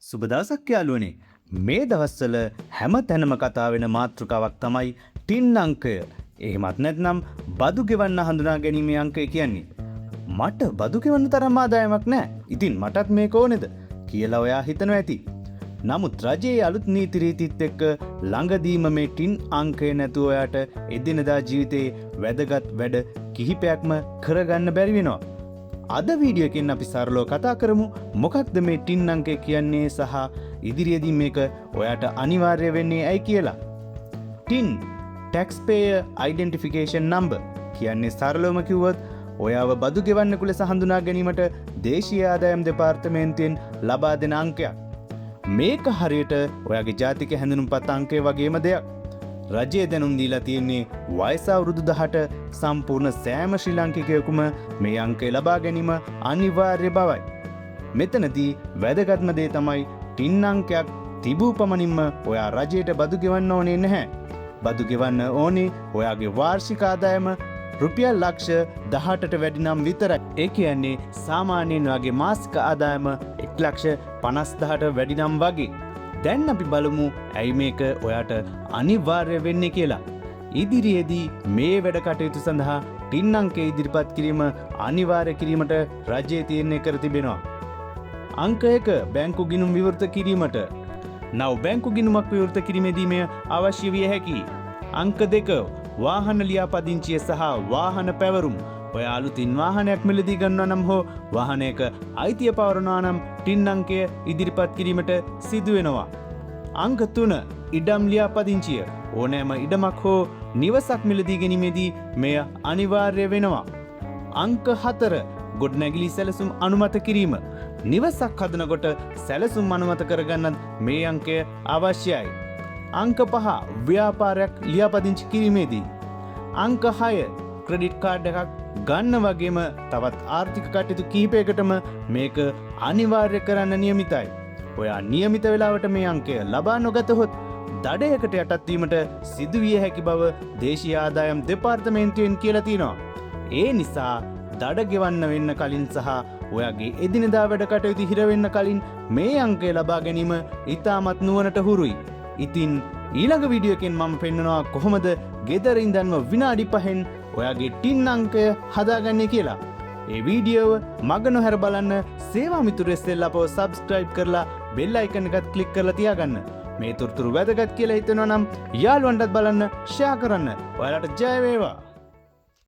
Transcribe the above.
සුබ දවසක් යාළුවනේ. මේ දවස්වල හැම තැනම කතා වෙන මාතෘකාවක් තමයි ටින් අංකය. එහෙමත් නැත්නම් බදු ගෙවන්න හඳුනා ගැනීමේ අංකය කියන්නේ. මට බදු ගෙවන්න තරම් ආදායමක් නැහැ. ඉතින් මටත් මේක ඕනේද කියලා ඔයා හිතනවා ඇති. නමුත් රජයේ අලුත් නීති රීතිත් එක්ක ළඟදීම මේ ටින් අංකය නැතුව ඔයාට එදිනදා ජීවිතේ වැදගත් වැඩ කිහිපයක්ම කරගන්න බැරි වෙනවා. අද වීඩියෝ එකෙන් අපි සරලව කතා කරමු මොකක්ද මේ ටින් අංකය කියන්නේ සහ ඉදිරියේදී මේක ඔයාට අනිවාර්ය වෙන්නේ ඇයි කියලා. ටින් taxpayer identification number කියන්නේ සරලවම කිව්වොත් ඔයාව බදු ගෙවන්නෙකු ලෙස හඳුනා ගැනීමට දේශීය ආදායම් දෙපාර්තමේන්තුවෙන් ලබා දෙන අංකයක්. මේක හරියට ඔයාගේ ජාතික හැඳුනුම්පත් අංකය වගේම දෙයක්. රජය දැනුම් දීලා තියෙන්නේ වයස අවුරුදු 18 සම්පූර්ණ සෑම ශ්‍රී ලාංකිකයෙකුම මේ අංකය ලබා ගැනීම අනිවාර්ය බවයි. මෙතනදී වැදගත්ම දේ තමයි ටින් අංකයක් තිබූ පමණින්ම ඔයා රජයට බදු ගෙවන්න ඕනේ නැහැ. බදු ගෙවන්න ඕනේ ඔයාගේ වාර්ෂික ආදායම රුපියල් ලක්ෂ 18ට වැඩි නම් විතරයි. ඒ කියන්නේ සාමාන්‍යයෙන් ඔයාගේ මාසික ආදායම 1,50,000ට වැඩි නම් වගේ. දැන් අපි බලමු ඇයි මේක ඔයාට අනිවාර්ය වෙන්නේ කියලා. ඉදිරියේදී මේ වැඩ කටයුතු සඳහා ටින් අංකය ඉදිරිපත් කිරීම අනිවාර්ය කිරීමට රජය තීරණය කර තිබෙනවා. අංක 1 බැංකු ගිණුම් විවෘත කිරීමට. නව බැංකු ගිණුමක් විවෘත කිරීමේදී මෙය අවශ්‍ය විය හැකියි. අංක 2 වාහන ලියාපදිංචිය සහ වාහන පැවරුම්. ඔයා අලුතින් වාහනයක් මිලදී ගන්නවා නම් හෝ වාහනයක අයිතිය පවරනවා නම් ටින් අංකය ඉදිරිපත් කිරීමට සිදු වෙනවා. අංක 3 ඉඩම් ලියාපදිංචිය. ඕනෑම ඉඩමක් හෝ නිවසක් මිලදී ගැනීමේදී මෙය අනිවාර්ය වෙනවා. අංක 4 ගොඩනැගිලි සැලසුම් අනුමත කිරීම. නිවසක් හදනකොට සැලසුම් අනුමත කරගන්නත් මේ අංකය අවශ්‍යයි. අංක 5 ව්‍යාපාරයක් ලියාපදිංචි කිරීමේදී. අංක 6 ක්‍රෙඩිට් කාඩ් එකක් ගන්න වගේම තවත් ආර්ථික කටයුතු කිහිපයකටම මේක අනිවාර්ය කරන්න නියමිතයි. ඔයා නියමිත වෙලාවට මේ අංකය ලබා නොගතහොත් දඩයකට යටත් වීමට සිදුවිය හැකි බව දේශීය ආදායම් දෙපාර්තමේන්තුවෙන් කියලා තියෙනවා. ඒ නිසා දඩ ගෙවන්න වෙන්න කලින් සහ ඔයාගේ එදිනෙදා වැඩ කටයුතු හිර වෙන්න කලින් මේ අංකය ලබා ගැනීම ඉතාමත් නුවණට හුරුයි. ඉතින් ඊළඟ වීඩියෝ එකෙන් මම පෙන්නනවා කොහොමද ගෙදර ඉඳන්ම විනාඩි 5න් ඔයාගේ ටින් අංකය හදාගන්නේ කියලා. ඒ වීඩියෝව මග නොහැර බලන්න සේවා මිතුරු SL අපව subscribe කරලා bell icon එකත් click කරලා තියාගන්න. මේ තොරතුරු වැදගත් කියලා හිතෙනවා නම් යාළුවන්ටත් බලන්න share කරන්න. ඔයාලට ජය වේවා.